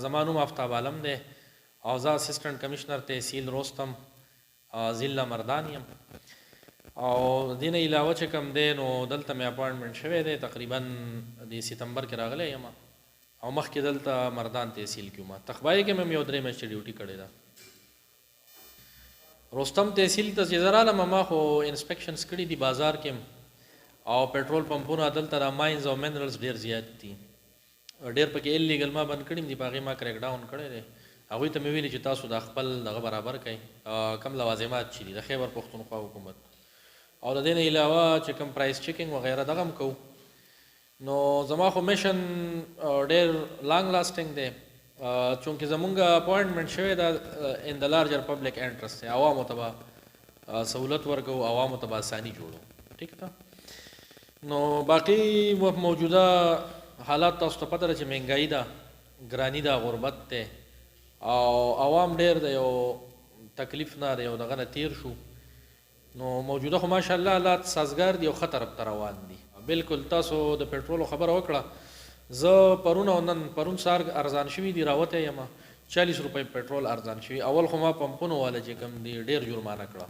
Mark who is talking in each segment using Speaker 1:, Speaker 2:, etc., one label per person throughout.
Speaker 1: زما نوم آفتاب عالم دی او زه اسسټنټ کمشنر تحصیل رستم ضلع مردان یم او دې نه علاوه چې کوم دی نو دلته مې اپاینټمنټ شوی دی تقریبا د ستمبر کې راغلی یم او مخکې دلته مردان تحصیل کې وم تخبایي کې مې یو 3 میاشتې ډیوټي کړې ده رستم تحصیل ته چې زه رالم ما خو انسپیکشنز کړي دي بازار کې او پټرول پمپونه دلته د ماینز او منرلز ډېر زیات دي ډېر پکې الیګل ما بند کړي دي په هغې ما کریک ډاون کړی دی هغوی ته مې ویلي چې تاسو د خپل دغه برابر کړئ کم لوازمات چې دي د خیبر پښتونخوا حکومت او د دې نه علاوه چې کوم پرایس چیکینګ وغیره دغه هم کوو نو زما خو میشن ډېر لانګ لاسټینګ دی چونکې زمونږ اپوینټمنټ شوی ده ان د لارجر پبلک انټرست دی عوامو ته به سهولت ورکوو عوامو ته به اساني جوړو ټیک ده نو باقي موجوده حالات تاسو ته پته ده چې مهنګایي ده ګراني ده غربت دی او عوام ډېر د یو تکلیف نه د یو دغه نه تیر شو نو موجوده خو ماشاءالله حالات سازګار دي او ښه طرف ته روان دي بلکل تاسو د پټرولو خبره وکړه زه پرون او نن پرون سهار ارزان شوي دي راوتی یم 40 روپۍ پټرول ارزان شوي اول خو ما پمپونو والا چې کوم دي ډېر جرمانه کړه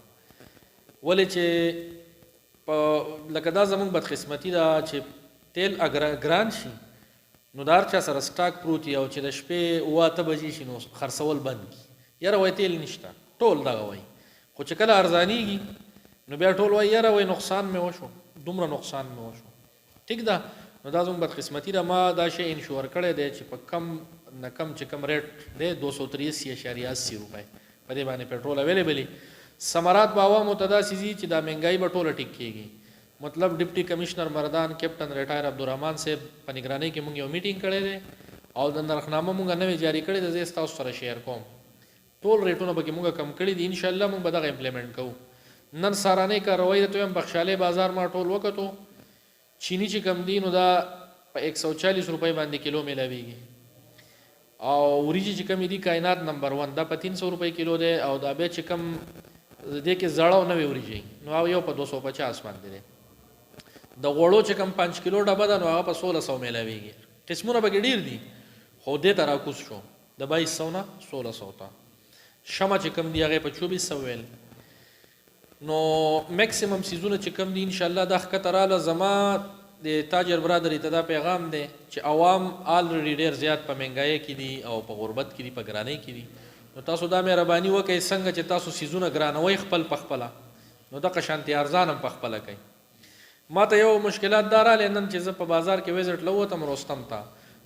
Speaker 1: ولې چې لکه دا زموږ بدقسمتي ده چې تیل ګران شي نو د هر چا سره سټاک پروت وي او چې د شپې 8 بجې شي نو خرڅول بند کړي یاره وایي تیل نشته ټول دغه وایي خو چې کله ارزانېږي نو بیا ټول وایي یاره وایي نقصان مې وشو دومره نقصان مې وشو ټیک ده نو دا زموږ بدقسمتي ده ما دا شی انشور کړی دی چې په کم نه کم چې کم ریټ دی 283.80 روپۍ په دې باندې پټرول اویلیبل ثمرات به عوامو ته داسې ځي چې دا مهنګایي به ټوله ټیک کېږي مطلب ډپټي کمشنر مردان کیپټن ریټایر عبدالرحمن صاحب په نگرانۍ کې مونږ یو میټینګ کړی دی او د نرخنامه مونږ نوې جاري کړې ده زه یې ستاسو سره شیر کوم ټول ریټونه پکې مونږ کم کړي دي انشاءالله مونږ به دغه امپلیمنټ کوو نن سهارنۍ کاروایي ته وایم بخشالۍ بازار ما ټول وکتو چینی چې کم دي نو دا په 140 روپۍ باندې کیلو میلاویږي او وریجې چې کمې دي کائنات نمبر 1 دا په 300 روپۍ کیلو دی او دا بیا چې کم دې کې زړه او نوې وریجې نو هغه یو په 250 باندې دی د غوړو چې کم 5 کیلو ډبه ده نو هغه په 1600 میلاویږي قسمونه پکې ډېر دي خو دې ته راکوز شو د 2200 نه 1600 ته شمع چې کم دي هغې په 2400 ویل نو میکسیمم سیزونه چې کم دي انشاءالله دا ښکته راله زما د تاجر برادري ته دا پیغام دی چې عوام آلریډي ډېر زیات په مهنګایۍ کې دي او په غربت کې دي په ګرانۍ کې دي نو تاسو دا مهرباني وکئ څنګه چې تاسو سیزونه ګرانوئ خپل په خپله نو دغه شانتې ارزان هم په خپله کوئ ما ته یو مشکلات دا رالی نن چې زه په بازار کې ویزټ له ووتم رستم ته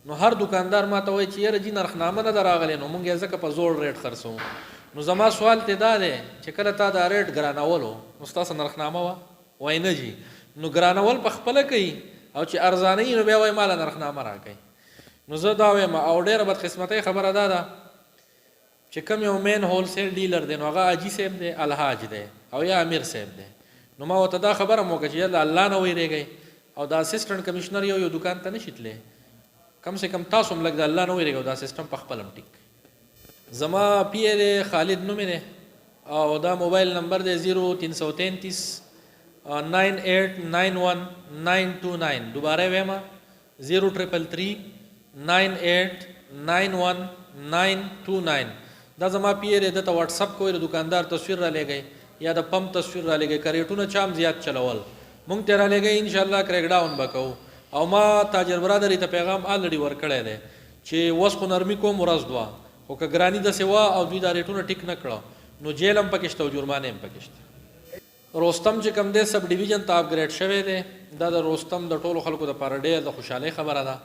Speaker 1: نو هر دکاندار ما ته وایي چې یاره جي نرخنامه نه ده راغلی نو مونږ یې ځکه په زوړ ریټ خرڅوو نو زما سوال ته دا دی چې کله تا دا ریټ ګرانولو نو ستاسو نرخنامه وه وایي نه جي نو ګرانول په خپله کوي او چې ارزانه نو بیا وایي ماله نرخنامه راکوي نو زه دا وایم او ډېره بدقسمتۍ خبره دا ده چې کوم یو مین هول سیل ډیلر دی نو هغه حاجي صاحب دی الحاج دی او یا امیر صاحب دی نو ما ورته دا خبره مو وکړه چې یاله الله نه ویرېږئ او د اسسټنټ کمشنر یو دکان ته نشي تللی کم سے کم تاسو هم لږ د الله نه ویرېږئ او دا سسټم په خپل هم ټیک زما پی ای دی خالد نومې دی او دا موبایل نمبر دی 0333 9891 دوباره ویمه 0333 9891 دا زما پی ای دی دته واټساپ کوئ د دکاندار تصویر را لېږئ یا د پمپ تصویر را لګئ کریټونه چام زیات چلول مونږ ته را لګئ انشاءالله کریک ډاون به کوو او ما تاجر برادري ته پیغام آلریډي ورکړی دی چې اوس خو نرمي کوم ورځ دوه خو که ګراني داسې وه او دوی دا ریټونه ټیک نه کړه نو جیل هم پکې شته او جرمانې هم پکې شته رستم چې کوم دی سب ډیویژن ته اپګریډ شوی دی دا د رستم د ټولو خلکو دپاره ډېر د خوشحالۍ خبره ده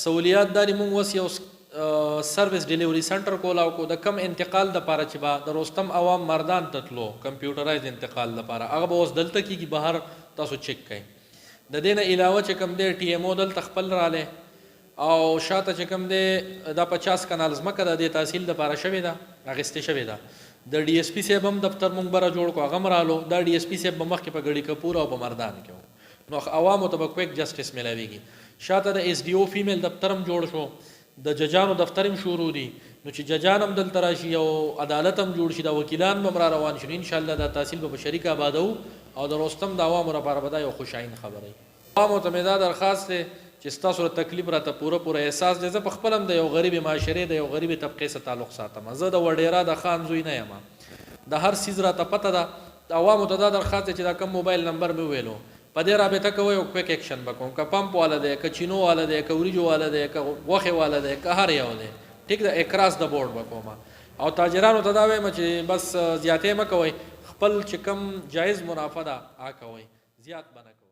Speaker 1: سهولیات دا دي مونږ اوس یو سروس ډیلیوري سنټر کولاو کو د کم انتقال دپاره چې به د رستم عوام مردان ته تلو کمپیوټرایز انتقال دپاره هغه به اوس دلته کېږي بهر تاسو چیک کوئ د دې نه علاوه چې کوم دی ټي ایم او دلته خپل رالی او شاته چې کوم دی دا 50 کنال ځمکه د دې تحصیل دپاره شوې ده اخیستې شوې ده د ډي ایس پي صاحب هم دفتر مونږ بره جوړ کړو هغه هم رالو دا ډي ایس پي صاحب به مخکې په ګړي کپور او په مردان کې و نو عوامو ته به کویک جسټس میلاویږي شاته د ایس ډي او فیمیل دفتر هم جوړ شو د ججانو دفتر هم شروع دي نو چې ججان هم دلته راشي او عدالت هم جوړ شي دا وکیلان به هم را روان شي انشاءالله دا تحصیل به په شریک آبادو او د رستم د عوامو لپاره به دا یو خوشایند خبره وي عوامو ته مې دا درخواست دی چې ستاسو ته تکلیف راته پوره احساس دی. زه په خپل هم د یو غریب معاشرې د یو غریب طبقې سره تعلق ساتم. زه د وډیرا د خان زوی نه یم. د هر سیز راته پته ده. د عوامو ته دا درخواست چې دا کم موبایل نمبر مې وویلو په دې رابطه کوئ او کویک ایکشن به کوم. که پمپ والا دی، که چینو والا دی، که وریجو والا دی، که غوښې والا دی، که هر یو دی، ټیک ده، اکراس د بورډ به کومه. او تاجرانو ته دا وایم چې بس زیاتې مه کوئ، خپل چې کم جایز منافع ده هغه کوئ، زیات به نه کوئ.